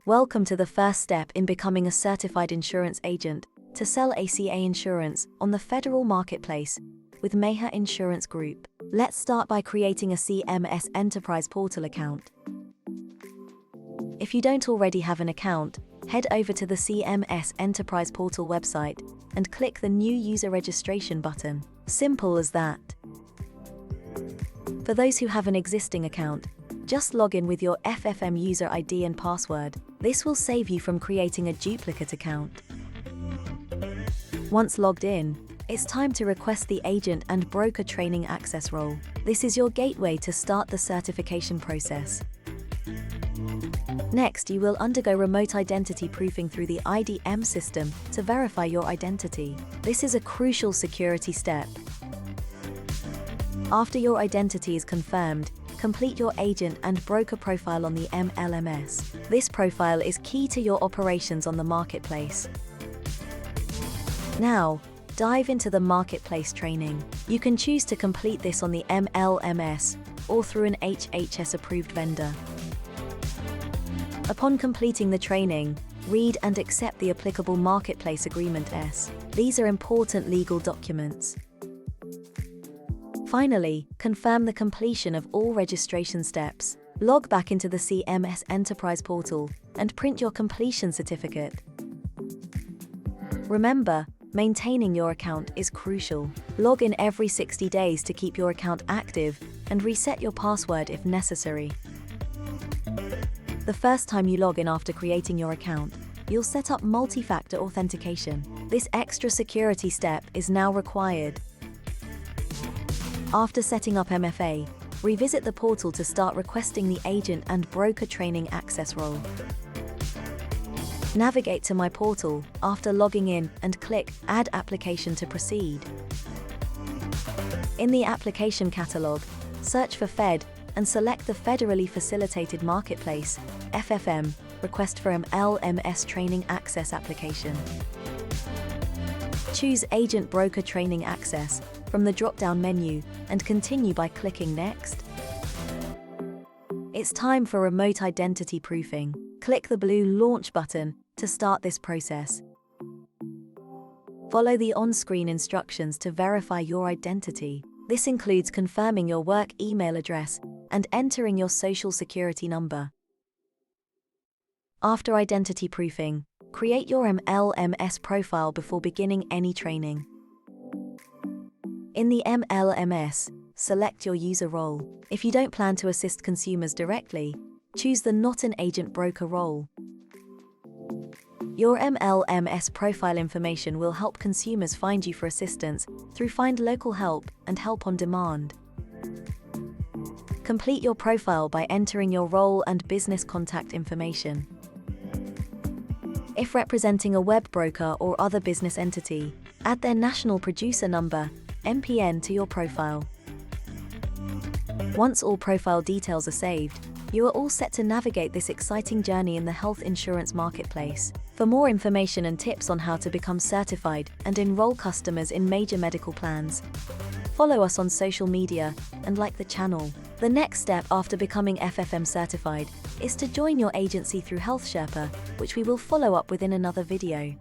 Welcome to the first step in becoming a certified insurance agent to sell ACA insurance on the federal marketplace with Maher Insurance Group. Let's start by creating a CMS Enterprise Portal Account. If you don't already have an account, head over to the CMS Enterprise Portal website and click the New User Registration button. Simple as that. For those who have an existing account, just log in with your FFM user ID and password. This will save you from creating a duplicate account. Once logged in, it's time to request the agent and broker training access role. This is your gateway to start the certification process. Next, you will undergo remote identity proofing through the IDM system to verify your identity. This is a crucial security step. After your identity is confirmed, complete your agent and broker profile on the MLMS. This profile is key to your operations on the marketplace. Now, dive into the marketplace training. You can choose to complete this on the MLMS or through an HHS-approved vendor. Upon completing the training, read and accept the applicable Marketplace Agreement S. These are important legal documents. Finally, confirm the completion of all registration steps. Log back into the CMS Enterprise Portal and print your completion certificate. Remember, maintaining your account is crucial. Log in every 60 days to keep your account active and reset your password if necessary. The first time you log in after creating your account, you'll set up multi-factor authentication. This extra security step is now required. After setting up MFA, revisit the portal to start requesting the agent and broker training access role. Navigate to My Portal after logging in and click Add Application to proceed. In the application catalog, search for FED and select the Federally Facilitated Marketplace (FFM) request for MLMS Training Access application. Choose Agent Broker Training Access from the drop-down menu and continue by clicking Next. It's time for remote identity proofing. Click the blue Launch button to start this process. Follow the on-screen instructions to verify your identity. This includes confirming your work email address and entering your social security number. After identity proofing, create your MLMS profile before beginning any training. In the MLMS, select your user role. If you don't plan to assist consumers directly, choose the Not an Agent Broker role. Your MLMS profile information will help consumers find you for assistance through Find Local Help and Help on Demand. Complete your profile by entering your role and business contact information. If representing a web broker or other business entity, add their national producer number (NPN) to your profile. Once all profile details are saved, you are all set to navigate this exciting journey in the health insurance marketplace. For more information and tips on how to become certified and enroll customers in major medical plans, follow us on social media and like the channel. The next step after becoming FFM certified is to join your agency through Health Sherpa, which we will follow up with in another video.